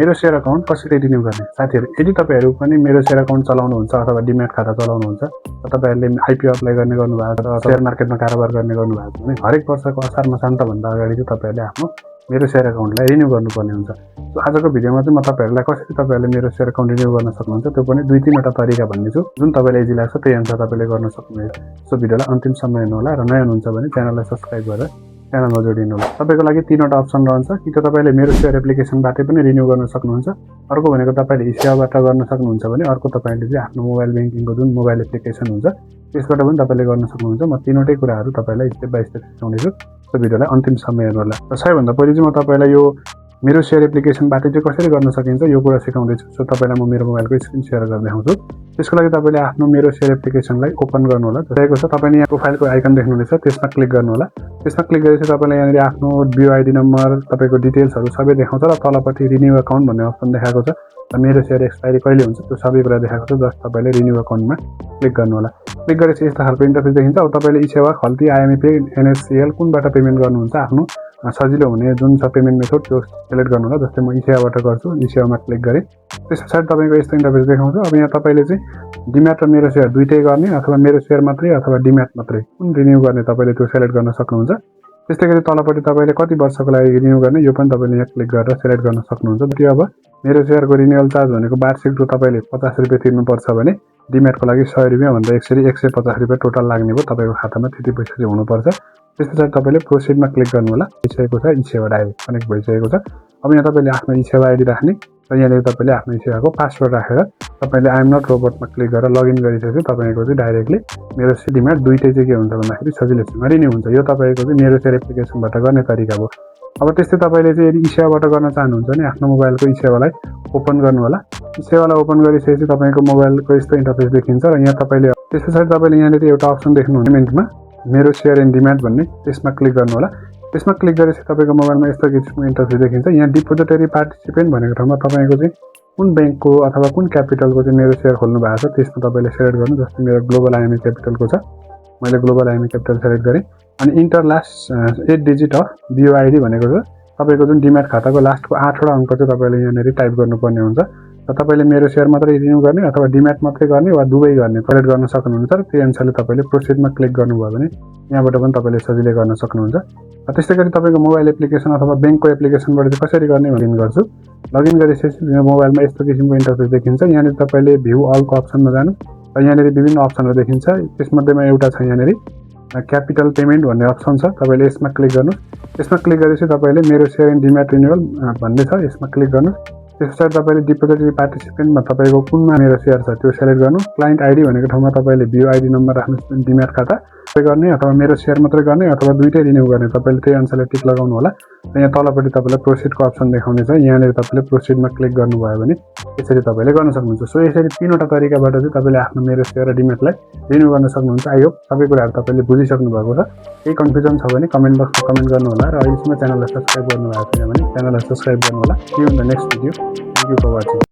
मेरो share account कसरी renew गर्ने। साथीहरू, यदि तपाईँहरू पनि मेरो सेयर अकाउन्ट चलाउनुहुन्छ अथवा डिम्याट खाता चलाउनुहुन्छ र तपाईँहरूले आइपिओ अप्लाई गर्ने गर्नुभएको छ, सेयर मार्केटमा कारोबार गर्ने गर्नुभएको छ भने हरेक वर्षको असार मसान्तभन्दा अगाडि चाहिँ तपाईँहरूले आफ्नो मेरो सेयर अकाउन्टलाई रिन्यू गर्नुपर्ने हुन्छ। सो आजको भिडियोमा चाहिँ म तपाईँहरूलाई कसरी तपाईँहरूले मेरो सेयर अकाउन्ट रिन्यू गर्न सक्नुहुन्छ त्यो पनि 2-3वटा तरिका भन्नेछु, जुन तपाईँलाई इजी लाग्छ त्यही अनुसार तपाईँले गर्न सक्नुहुन्छ। सो भिडियोलाई अन्तिमसम्म हेर्नु होला र नयाँ हुनुहुन्छ भने च्यानललाई सब्स्क्राइब गरेर च्यानलमा जोडिनु होला। तपाईँको लागि 3वटा अप्सन रहन्छ, कि त तपाईँले मेरो सेयर एप्लिकेसनबाटै पनि रिन्यू गर्न सक्नुहुन्छ, अर्को भनेको तपाईँले इसेवाबाट गर्न सक्नुहुन्छ भने अर्को तपाईँले चाहिँ आफ्नो मोबाइल ब्याङ्किङको जुन मोबाइल एप्लिकेसन हुन्छ त्यसबाट पनि तपाईँले गर्न सक्नुहुन्छ। म तीनवटै कुराहरू तपाईँलाई स्टेप बाई स्टेप सिकाउनेछु। सो भिडियोलाई अन्तिमसम्म हेर्नु होला। र सबैभन्दा पहिले चाहिँ म तपाईँलाई यो मेरो सेयर एप्लिकेसनबाट चाहिँ कसरी गर्न सकिन्छ यो कुरा सिकाउँदैछु। सो तपाईँलाई म मेरो मोबाइलको स्क्रिन सेयर गर्न देखाउँछु। त्यसको लागि तपाईँले आफ्नो मेरो सेयर एप्लिकेसनलाई ओपन गर्नु होला। जस्तो छ तपाईँले यहाँ प्रोफाइलको आइकन देख्नुहुनेछ, त्यसमा क्लिक गर्नु होला। त्यसमा क्लिक गरेपछि तपाईँले यहाँनिर आफ्नो BOID नम्बर, तपाईँको डिटेल्सहरू सबै देखाउँछ र तलपट्टि रिन्यू अकाउन्ट भन्ने अप्सन देखाएको छ र मेरो सेयर एक्सपायरी कहिले हुन्छ त्यो सबै कुरा देखाएको छ। जस्ट तपाईँले रिन्यू अकाउन्टमा क्लिक गर्नु होला। क्लिक गरेपछि यस्तो खालको इन्टरफेस देखिन्छ। अब तपाईँले इसेवा, खल्ती, IMP, NSCL कुनबाट पेमेन्ट गर्नुहुन्छ आफ्नो सजिलो हुने जुन छ पेमेन्ट मेथड त्यो सिलेक्ट गर्नु होला। जस्तै म इसेवाबाट गर्छु, इसेवामा क्लिक गरेँ। त्यस पछाडि तपाईँको यस्तो इन्टरफेस देखाउँछ। अब यहाँ तपाईँले चाहिँ डिम्याट र मेरो सेयर दुइटै गर्ने अथवा मेरो सेयर मात्रै अथवा डिम्याट मात्रै कुन रिन्यू गर्ने तपाईँले त्यो सेलेक्ट गर्न सक्नुहुन्छ। त्यस्तै गरी तलपट्टि तपाईँले कति वर्षको लागि रिन्यू गर्ने यो पनि तपाईँले यहाँ क्लिक गरेर सेलेक्ट गर्न सक्नुहुन्छ। त्यो अब मेरो सेयरको रिन्युअल चार्ज भनेको वार्षिक जो तपाईँले 50 रुपियाँ तिर्नुपर्छ भने डिम्याटको लागि 100 रुपियाँ भन्दा 150 रुपियाँ टोटल लाग्ने भयो तपाईँको खातामा, त्यति पैसा चाहिँ हुनुपर्छ। त्यस पछाडि तपाईँले प्रोसिडमा क्लिक गर्नु होला। भइसकेको छ, इसेवा डाइरेक्ट कनेक्ट भइसकेको छ। अब यहाँ तपाईँले आफ्नो इसेवा आइडी राख्ने र यहाँनिर तपाईँले आफ्नो इसेवाको पासवर्ड राखेर तपाईँले आइएम नट रोबोटमा क्लिक गरेर लगइन गरिसकेपछि तपाईँको चाहिँ डाइरेक्टली मेरो डिम्याट दुइटै चाहिँ के हुन्छ भन्दाखेरि सजिलैसँग रिन्यू हुन्छ। यो तपाईँको चाहिँ मेरो सेयर एप्लिकेसनबाट गर्ने तरिका हो। अब त्यस्तै तपाईँले चाहिँ यदि इसेवाबाट गर्न चाहनुहुन्छ भने आफ्नो मोबाइलको इसेवालाई ओपन गर्नु होला। इसेवालाई ओपन गरिसकेपछि तपाईँको मोबाइलको यस्तो इन्टरफेस देखिन्छ र यहाँ तपाईँले त्यस पछाडि तपाईँले यहाँनिर एउटा अप्सन देख्नुहुन्छ पेमेन्टमा मेरो सेयर एन्ड डिम्याट भन्ने, त्यसमा क्लिक गर्नु होला। त्यसमा क्लिक गरेपछि तपाईँको मोबाइलमा यस्तो किसिमको इन्टरफेस देखिन्छ। यहाँ डिपोजिटरी पार्टिसिपेन्ट भनेको ठाउँमा तपाईँको चाहिँ कुन ब्याङ्कको अथवा कुन क्यापिटलको चाहिँ मेरो सेयर खोल्नु भएको छ त्यसमा तपाईँले सेलेक्ट गर्नु। जस्तै मेरो ग्लोबल IME क्यापिटलको छ, मैले ग्लोबल IME क्यापिटल सेलेक्ट गरेँ। अनि enter last 8 digit of BOID भनेको छ तपाईँको जुन डिम्याट खाताको लास्टको 8वटा अङ्क चाहिँ तपाईँले यहाँनिर टाइप गर्नुपर्ने हुन्छ। र तपाईँले मेरो सेयर मात्रै रिन्यू गर्ने अथवा डिम्याट मात्रै गर्ने वा दुवै गर्ने सेलेक्ट गर्न सक्नुहुन्छ। र त्यही अनुसारले तपाईँले प्रोसिडमा क्लिक गर्नुभयो भने यहाँबाट पनि तपाईँले सजिलै गर्न सक्नुहुन्छ। त्यस्तै गरी तपाईँको मोबाइल एप्लिकेसन अथवा ब्याङ्कको एप्लिकेसनबाट चाहिँ कसरी गर्ने लगइन गर्छु। लगइन गरिसकेपछि मेरो मोबाइलमा यस्तो किसिमको इन्टरफेस देखिन्छ। यहाँनिर तपाईँले भ्यू अलको अप्सनमा जानु र यहाँनिर विभिन्न अप्सनहरू देखिन्छ। त्यसमध्येमा एउटा छ यहाँनिर क्यापिटल पेमेन्ट भन्ने अप्सन छ, तपाईँले यसमा क्लिक गर्नु। यसमा क्लिक गरेपछि तपाईँले मेरो सेयर एन्ड डिम्याट रिन्युअल भन्ने छ, यसमा क्लिक गर्नु। त्यस पछाडि तपाईँले डिपोजिटरी पार्टिसिपेन्टमा तपाईँको कुनमा मेरो सेयर छ त्यो सेलेक्ट गर्नु। क्लाइन्ट आइडी भनेको ठाउँमा तपाईँले BOID नम्बर राख्नु, डिम्याट खाता गर्ने अथवा मेरो सेयर मात्रै गर्ने अथवा दुइटै रिन्यू गर्ने तपाईँले त्यही अनुसारले टिक लगाउनु होला। र यहाँ तलपट्टि तपाईँलाई प्रोसिडको अप्सन देखाउने छ, यहाँनिर तपाईँले प्रोसिडमा क्लिक गर्नुभयो भने यसरी तपाईँले गर्न सक्नुहुन्छ। सो यसरी 3वटा तरिकाबाट चाहिँ तपाईँले आफ्नो मेरो सेयर र डिम्याटलाई रिन्यू गर्न सक्नुहुन्छ। आई होप सबै कुराहरू तपाईँले बुझिसक्नु भएको छ। केही कन्फ्युजन छ भने कमेन्ट बक्समा कमेन्ट गर्नु होला र अहिलेसम्म च्यानललाई सब्स्क्राइब गर्नुभएको छैन भने च्यानललाई सब्स्क्राइब गर्नु होला। See you in the next video. Thank you for watching.